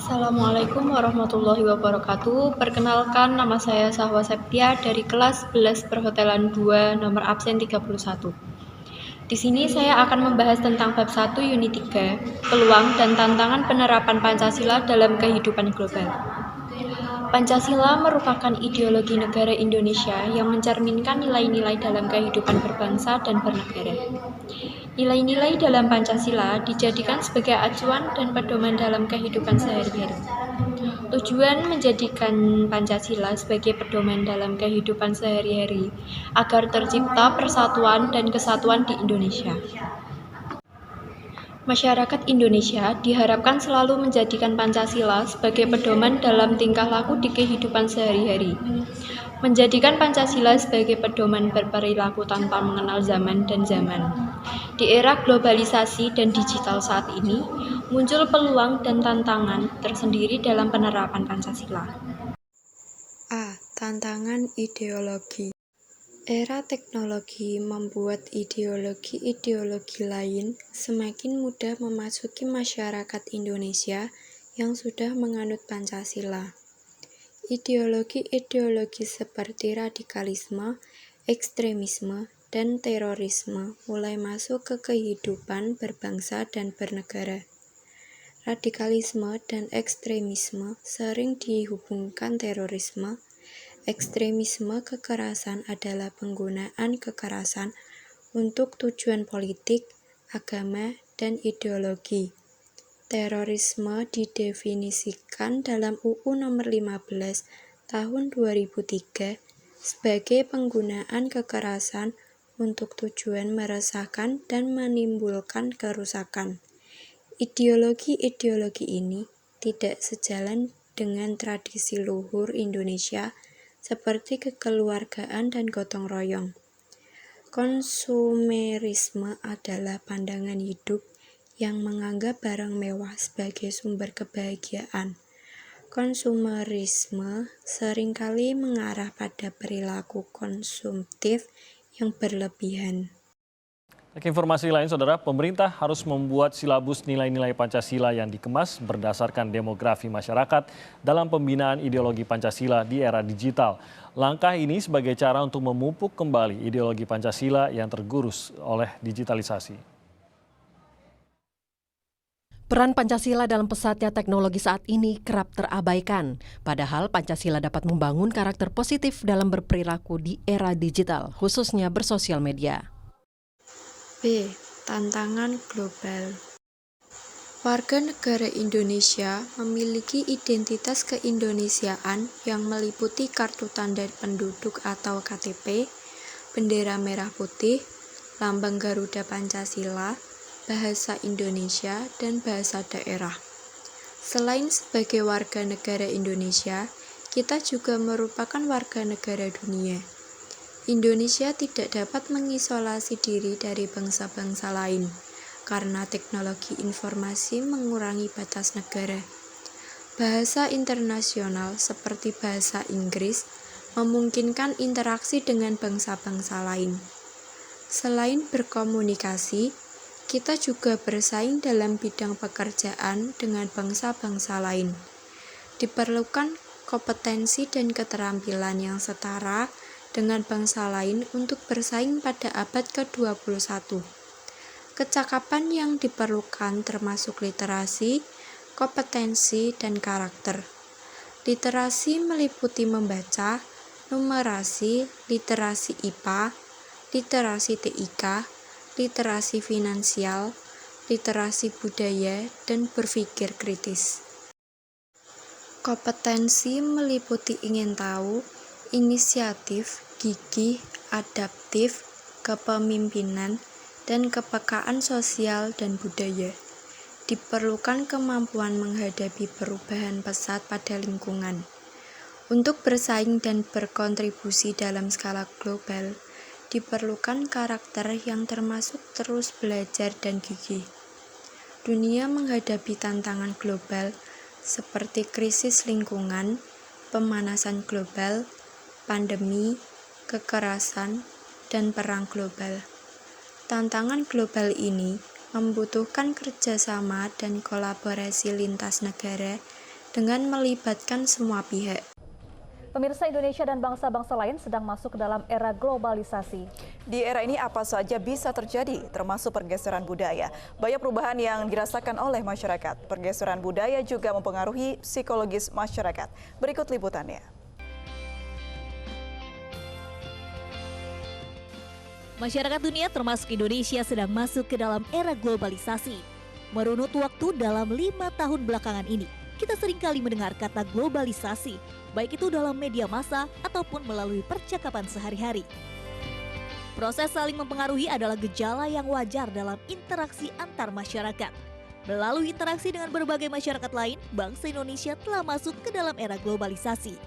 Assalamualaikum warahmatullahi wabarakatuh. Perkenalkan, nama saya Sahwa Septia dari kelas 11 Perhotelan 2, nomor absen 31. Di sini saya akan membahas tentang bab 1 unit 3, peluang dan tantangan penerapan Pancasila dalam kehidupan global. Pancasila merupakan ideologi negara Indonesia yang mencerminkan nilai-nilai dalam kehidupan berbangsa dan bernegara. Nilai-nilai dalam Pancasila dijadikan sebagai acuan dan pedoman dalam kehidupan sehari-hari. Tujuan menjadikan Pancasila sebagai pedoman dalam kehidupan sehari-hari agar tercipta persatuan dan kesatuan di Indonesia. Masyarakat Indonesia diharapkan selalu menjadikan Pancasila sebagai pedoman dalam tingkah laku di kehidupan sehari-hari. Menjadikan Pancasila sebagai pedoman berperilaku tanpa mengenal zaman dan zaman. Di era globalisasi dan digital saat ini, muncul peluang dan tantangan tersendiri dalam penerapan Pancasila. A. Tantangan ideologi. Era teknologi membuat ideologi-ideologi lain semakin mudah memasuki masyarakat Indonesia yang sudah menganut Pancasila. Ideologi-ideologi seperti radikalisme, ekstremisme, dan terorisme mulai masuk ke kehidupan berbangsa dan bernegara. Radikalisme dan ekstremisme sering dihubungkan terorisme. Ekstremisme kekerasan adalah penggunaan kekerasan untuk tujuan politik, agama, dan ideologi. Terorisme didefinisikan dalam UU Nomor 15 Tahun 2003 sebagai penggunaan kekerasan untuk tujuan meresahkan dan menimbulkan kerusakan. Ideologi-ideologi ini tidak sejalan dengan tradisi luhur Indonesia seperti kekeluargaan dan gotong royong. Konsumerisme adalah pandangan hidup yang menganggap barang mewah sebagai sumber kebahagiaan. Konsumerisme seringkali mengarah pada perilaku konsumtif yang berlebihan. Informasi lain, Saudara, pemerintah harus membuat silabus nilai-nilai Pancasila yang dikemas berdasarkan demografi masyarakat dalam pembinaan ideologi Pancasila di era digital. Langkah ini sebagai cara untuk memupuk kembali ideologi Pancasila yang tergerus oleh digitalisasi. Peran Pancasila dalam pesatnya teknologi saat ini kerap terabaikan. Padahal Pancasila dapat membangun karakter positif dalam berperilaku di era digital, khususnya bersosial media. B. Tantangan global. Warga negara Indonesia memiliki identitas keindonesiaan yang meliputi kartu tanda penduduk atau KTP, bendera merah putih, lambang Garuda Pancasila, bahasa Indonesia, dan bahasa daerah. Selain sebagai warga negara Indonesia, kita juga merupakan warga negara dunia. Indonesia tidak dapat mengisolasi diri dari bangsa-bangsa lain karena teknologi informasi mengurangi batas negara. Bahasa internasional seperti bahasa Inggris memungkinkan interaksi dengan bangsa-bangsa lain. Selain berkomunikasi, kita juga bersaing dalam bidang pekerjaan dengan bangsa-bangsa lain. Diperlukan kompetensi dan keterampilan yang setara dengan bangsa lain untuk bersaing pada abad ke-21. Kecakapan yang diperlukan termasuk literasi, kompetensi, dan karakter. Literasi meliputi membaca, numerasi, literasi IPA, literasi TIK, literasi finansial, literasi budaya, dan berpikir kritis. Kompetensi meliputi ingin tahu, inisiatif, gigih, adaptif, kepemimpinan, dan kepekaan sosial dan budaya. Diperlukan kemampuan menghadapi perubahan pesat pada lingkungan. Untuk bersaing dan berkontribusi dalam skala global, diperlukan karakter yang termasuk terus belajar dan gigih. Dunia menghadapi tantangan global seperti krisis lingkungan, pemanasan global, pandemi, kekerasan, dan perang global. Tantangan global ini membutuhkan kerjasama dan kolaborasi lintas negara dengan melibatkan semua pihak. Pemirsa, Indonesia dan bangsa-bangsa lain sedang masuk ke dalam era globalisasi. Di era ini apa saja bisa terjadi, termasuk pergeseran budaya. Banyak perubahan yang dirasakan oleh masyarakat. Pergeseran budaya juga mempengaruhi psikologis masyarakat. Berikut liputannya. Masyarakat dunia termasuk Indonesia sedang masuk ke dalam era globalisasi. Merunut waktu dalam 5 tahun belakangan ini, kita seringkali mendengar kata globalisasi, baik itu dalam media massa ataupun melalui percakapan sehari-hari. Proses saling mempengaruhi adalah gejala yang wajar dalam interaksi antar masyarakat. Melalui interaksi dengan berbagai masyarakat lain, bangsa Indonesia telah masuk ke dalam era globalisasi.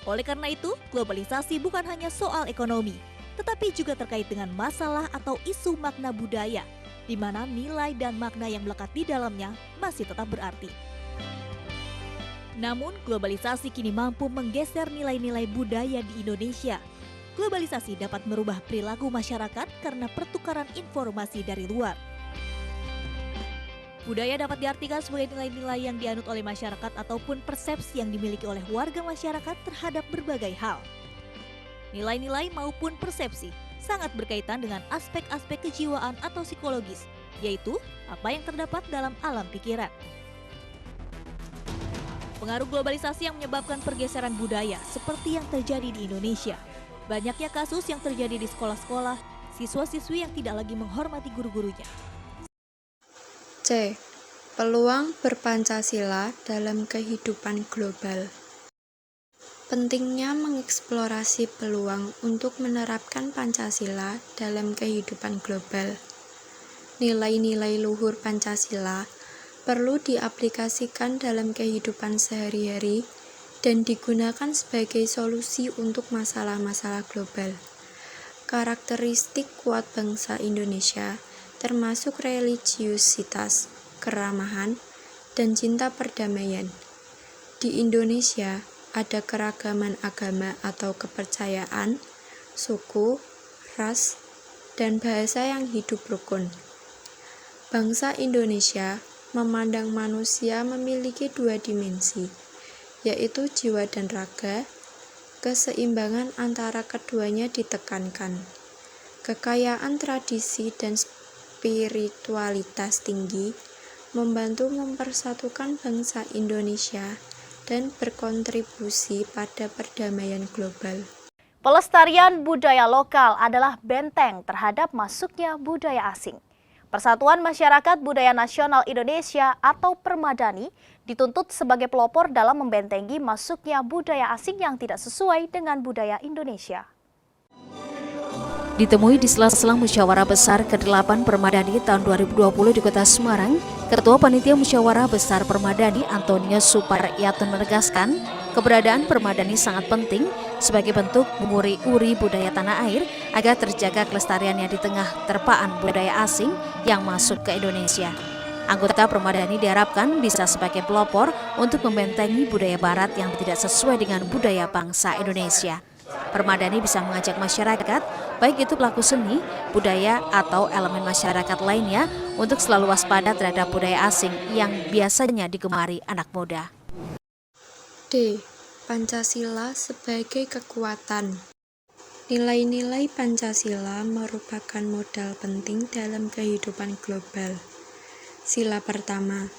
Oleh karena itu, globalisasi bukan hanya soal ekonomi, tetapi juga terkait dengan masalah atau isu makna budaya, di mana nilai dan makna yang melekat di dalamnya masih tetap berarti. Namun, globalisasi kini mampu menggeser nilai-nilai budaya di Indonesia. Globalisasi dapat merubah perilaku masyarakat karena pertukaran informasi dari luar. Budaya dapat diartikan sebagai nilai-nilai yang dianut oleh masyarakat ataupun persepsi yang dimiliki oleh warga masyarakat terhadap berbagai hal. Nilai-nilai maupun persepsi sangat berkaitan dengan aspek-aspek kejiwaan atau psikologis, yaitu apa yang terdapat dalam alam pikiran. Pengaruh globalisasi yang menyebabkan pergeseran budaya seperti yang terjadi di Indonesia. Banyaknya kasus yang terjadi di sekolah-sekolah, siswa-siswi yang tidak lagi menghormati guru-gurunya. C. Peluang berpancasila dalam kehidupan global. Pentingnya mengeksplorasi peluang untuk menerapkan Pancasila dalam kehidupan global. Nilai-nilai luhur Pancasila perlu diaplikasikan dalam kehidupan sehari-hari dan digunakan sebagai solusi untuk masalah-masalah global. Karakteristik kuat bangsa Indonesia termasuk religiusitas, keramahan, dan cinta perdamaian. Di Indonesia, ada keragaman agama atau kepercayaan, suku, ras, dan bahasa yang hidup rukun. Bangsa Indonesia memandang manusia memiliki 2 dimensi, yaitu jiwa dan raga. Keseimbangan antara keduanya ditekankan. Kekayaan tradisi dan spiritualitas tinggi membantu mempersatukan bangsa Indonesia dan berkontribusi pada perdamaian global. Pelestarian budaya lokal adalah benteng terhadap masuknya budaya asing. Persatuan Masyarakat Budaya Nasional Indonesia atau Permadani dituntut sebagai pelopor dalam membentengi masuknya budaya asing yang tidak sesuai dengan budaya Indonesia. Ditemui di sela-sela Musyawarah Besar ke-8 Permadani tahun 2020 di Kota Semarang, Ketua Panitia Musyawarah Besar Permadani Antonius Suparyatun menegaskan, keberadaan Permadani sangat penting sebagai bentuk menguri-uri budaya tanah air agar terjaga kelestariannya di tengah terpaan budaya asing yang masuk ke Indonesia. Anggota Permadani diharapkan bisa sebagai pelopor untuk membentengi budaya barat yang tidak sesuai dengan budaya bangsa Indonesia. Permadani bisa mengajak masyarakat, baik itu pelaku seni, budaya, atau elemen masyarakat lainnya untuk selalu waspada terhadap budaya asing yang biasanya digemari anak muda. D. Pancasila sebagai kekuatan. Nilai-nilai Pancasila merupakan modal penting dalam kehidupan global. Sila pertama,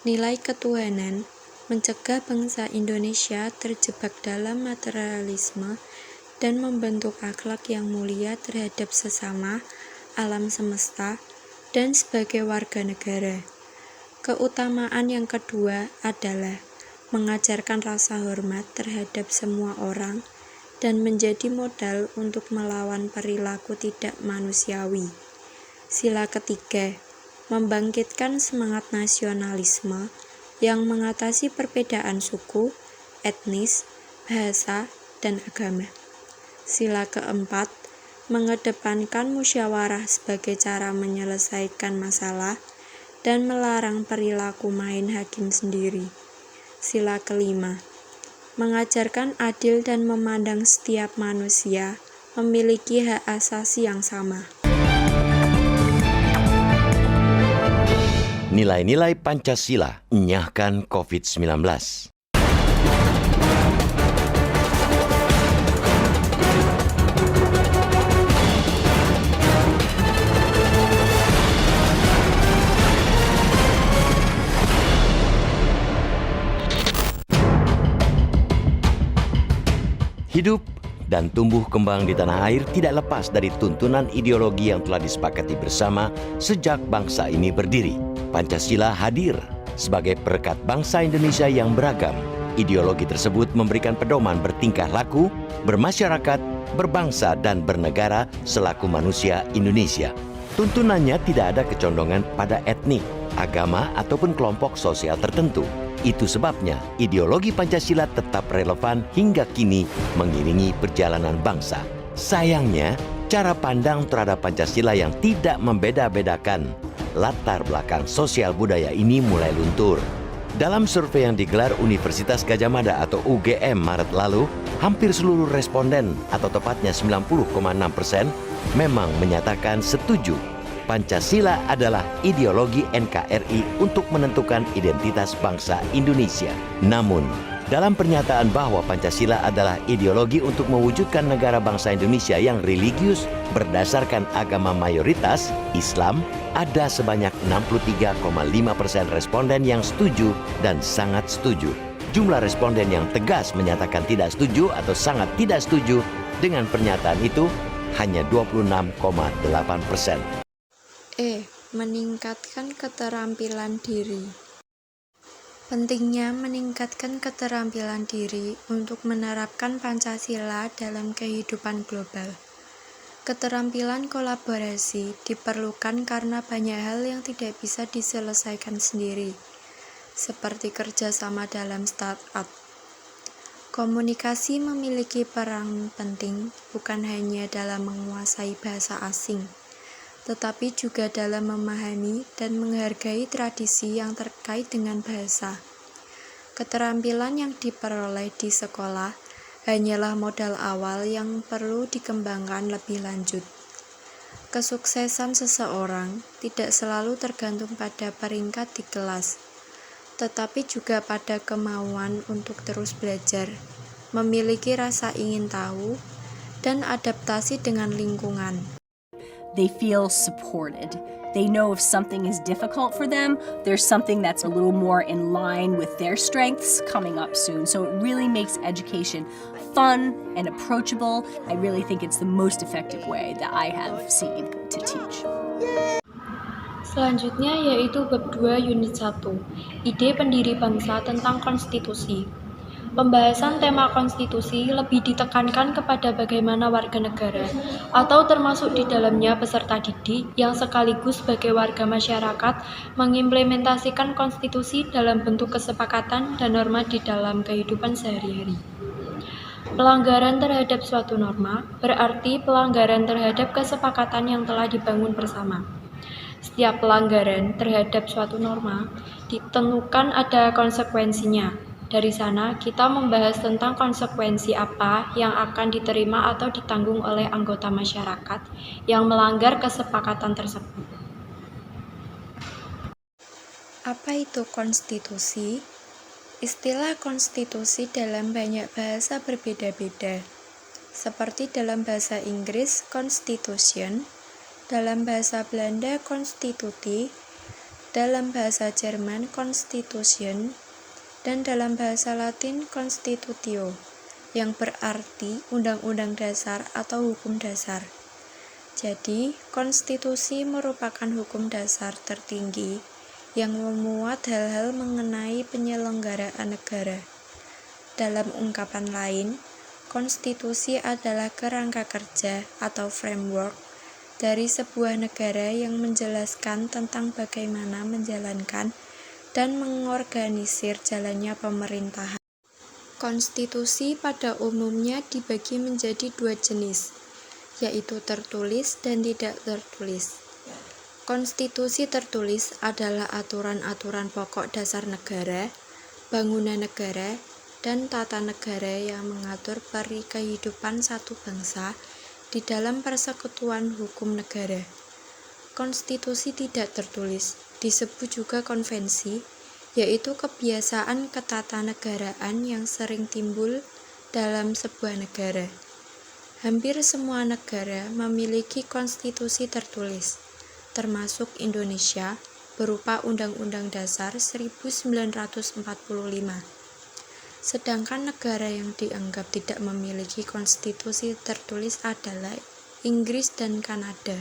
nilai ketuhanan, mencegah bangsa Indonesia terjebak dalam materialisme dan membentuk akhlak yang mulia terhadap sesama, alam semesta, dan sebagai warga negara. Keutamaan yang kedua adalah mengajarkan rasa hormat terhadap semua orang dan menjadi modal untuk melawan perilaku tidak manusiawi. Sila ketiga, membangkitkan semangat nasionalisme yang mengatasi perbedaan suku, etnis, bahasa, dan agama. Sila keempat, mengedepankan musyawarah sebagai cara menyelesaikan masalah dan melarang perilaku main hakim sendiri. Sila kelima, mengajarkan adil dan memandang setiap manusia memiliki hak asasi yang sama. Nilai-nilai Pancasila enyahkan COVID-19. Hidup dan tumbuh kembang di tanah air tidak lepas dari tuntunan ideologi yang telah disepakati bersama sejak bangsa ini berdiri. Pancasila hadir sebagai perekat bangsa Indonesia yang beragam. Ideologi tersebut memberikan pedoman bertingkah laku, bermasyarakat, berbangsa, dan bernegara selaku manusia Indonesia. Tuntunannya tidak ada kecondongan pada etnik, agama, ataupun kelompok sosial tertentu. Itu sebabnya ideologi Pancasila tetap relevan hingga kini mengiringi perjalanan bangsa. Sayangnya, cara pandang terhadap Pancasila yang tidak membeda-bedakan latar belakang sosial budaya ini mulai luntur. Dalam survei yang digelar Universitas Gadjah Mada atau UGM Maret lalu, hampir seluruh responden atau tepatnya 90,6% memang menyatakan setuju Pancasila adalah ideologi NKRI untuk menentukan identitas bangsa Indonesia. Namun, dalam pernyataan bahwa Pancasila adalah ideologi untuk mewujudkan negara bangsa Indonesia yang religius berdasarkan agama mayoritas Islam, ada sebanyak 63,5% responden yang setuju dan sangat setuju. Jumlah responden yang tegas menyatakan tidak setuju atau sangat tidak setuju dengan pernyataan itu hanya 26,8%. Meningkatkan keterampilan diri. Pentingnya meningkatkan keterampilan diri untuk menerapkan Pancasila dalam kehidupan global. Keterampilan kolaborasi diperlukan karena banyak hal yang tidak bisa diselesaikan sendiri, seperti kerjasama dalam startup. Komunikasi memiliki peran penting bukan hanya dalam menguasai bahasa asing, tetapi juga dalam memahami dan menghargai tradisi yang terkait dengan bahasa. Keterampilan yang diperoleh di sekolah hanyalah modal awal yang perlu dikembangkan lebih lanjut. Kesuksesan seseorang tidak selalu tergantung pada peringkat di kelas, tetapi juga pada kemauan untuk terus belajar, memiliki rasa ingin tahu, dan adaptasi dengan lingkungan. They feel supported. They know if something is difficult for them, there's something that's a little more in line with their strengths coming up soon. So it really makes education fun and approachable. I really think it's the most effective way that I have seen to teach. Selanjutnya yaitu bab 2 unit 1, ide pendiri bangsa tentang konstitusi. Pembahasan tema konstitusi lebih ditekankan kepada bagaimana warga negara atau termasuk di dalamnya peserta didik yang sekaligus sebagai warga masyarakat mengimplementasikan konstitusi dalam bentuk kesepakatan dan norma di dalam kehidupan sehari-hari. Pelanggaran terhadap suatu norma berarti pelanggaran terhadap kesepakatan yang telah dibangun bersama. Setiap pelanggaran terhadap suatu norma ditentukan ada konsekuensinya. Dari sana, kita membahas tentang konsekuensi apa yang akan diterima atau ditanggung oleh anggota masyarakat yang melanggar kesepakatan tersebut. Apa itu konstitusi? Istilah konstitusi dalam banyak bahasa berbeda-beda, seperti dalam bahasa Inggris constitution, dalam bahasa Belanda konstituti, dalam bahasa Jerman constitution, dan dalam bahasa Latin constitutio, yang berarti undang-undang dasar atau hukum dasar. Jadi, konstitusi merupakan hukum dasar tertinggi yang memuat hal-hal mengenai penyelenggaraan negara. Dalam ungkapan lain, konstitusi adalah kerangka kerja atau framework dari sebuah negara yang menjelaskan tentang bagaimana menjalankan dan mengorganisir jalannya pemerintahan. Konstitusi pada umumnya dibagi menjadi dua jenis, yaitu tertulis dan tidak tertulis. Konstitusi tertulis adalah aturan-aturan pokok dasar negara, bangunan negara, dan tata negara yang mengatur peri kehidupan satu bangsa di dalam persekutuan hukum negara. Konstitusi tidak tertulis disebut juga konvensi, yaitu kebiasaan ketatanegaraan yang sering timbul dalam sebuah negara. Hampir semua negara memiliki konstitusi tertulis, termasuk Indonesia, berupa Undang-Undang Dasar 1945. Sedangkan negara yang dianggap tidak memiliki konstitusi tertulis adalah Inggris dan Kanada.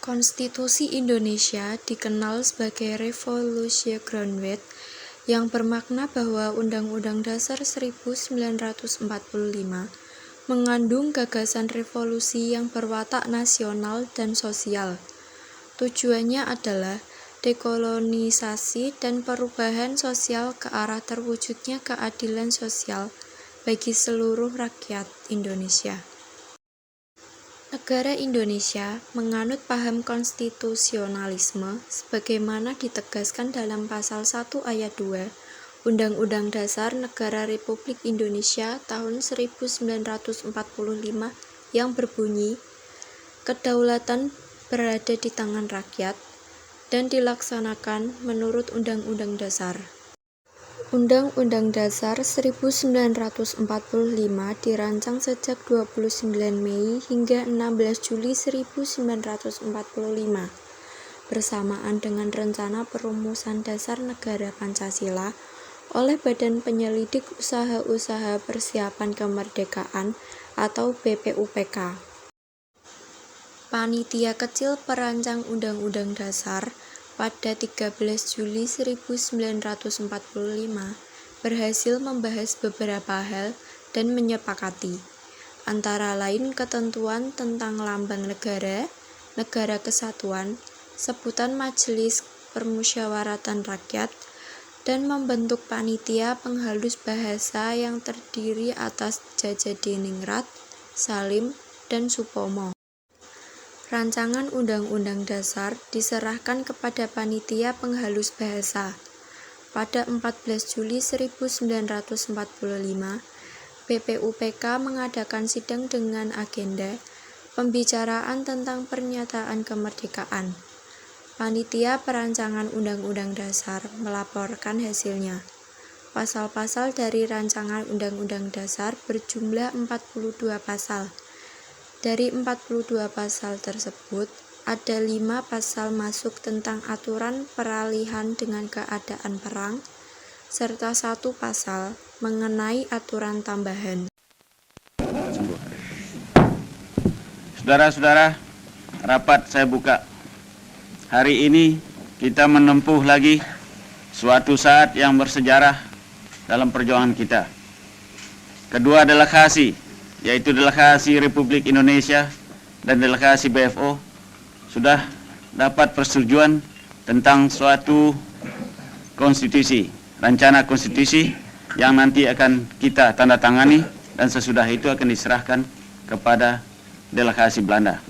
Konstitusi Indonesia dikenal sebagai Revolution Grounded, yang bermakna bahwa Undang-Undang Dasar 1945 mengandung gagasan revolusi yang berwatak nasional dan sosial. Tujuannya adalah dekolonisasi dan perubahan sosial ke arah terwujudnya keadilan sosial bagi seluruh rakyat Indonesia. Negara Indonesia menganut paham konstitusionalisme sebagaimana ditegaskan dalam Pasal 1 Ayat 2 Undang-Undang Dasar Negara Republik Indonesia tahun 1945 yang berbunyi, kedaulatan berada di tangan rakyat dan dilaksanakan menurut Undang-Undang Dasar. Undang-Undang Dasar 1945 dirancang sejak 29 Mei hingga 16 Juli 1945 bersamaan dengan rencana perumusan dasar negara Pancasila oleh Badan Penyelidik Usaha-Usaha Persiapan Kemerdekaan atau BPUPK. Panitia Kecil Perancang Undang-Undang Dasar pada 13 Juli 1945 berhasil membahas beberapa hal dan menyepakati, antara lain ketentuan tentang lambang negara, negara kesatuan, sebutan Majelis Permusyawaratan Rakyat, dan membentuk panitia penghalus bahasa yang terdiri atas Djajadiningrat, Salim, dan Supomo. Rancangan Undang-Undang Dasar diserahkan kepada panitia penghalus bahasa. Pada 14 Juli 1945, BPUPK mengadakan sidang dengan agenda pembicaraan tentang pernyataan kemerdekaan. Panitia Perancangan Undang-Undang Dasar melaporkan hasilnya. Pasal-pasal dari rancangan Undang-Undang Dasar berjumlah 42 pasal. Dari 42 pasal tersebut, ada 5 pasal masuk tentang aturan peralihan dengan keadaan perang, serta 1 pasal mengenai aturan tambahan. Saudara-saudara, rapat saya buka. Hari ini kita menempuh lagi suatu saat yang bersejarah dalam perjuangan kita. Kedua delegasi, yaitu delegasi Republik Indonesia dan delegasi BFO, sudah dapat persetujuan tentang suatu konstitusi, rencana konstitusi yang nanti akan kita tanda tangani dan sesudah itu akan diserahkan kepada delegasi Belanda.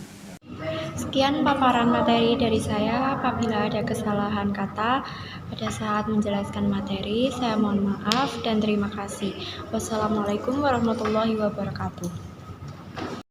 Sekian paparan materi dari saya. Apabila ada kesalahan kata pada saat menjelaskan materi, saya mohon maaf dan terima kasih. Wassalamualaikum warahmatullahi wabarakatuh.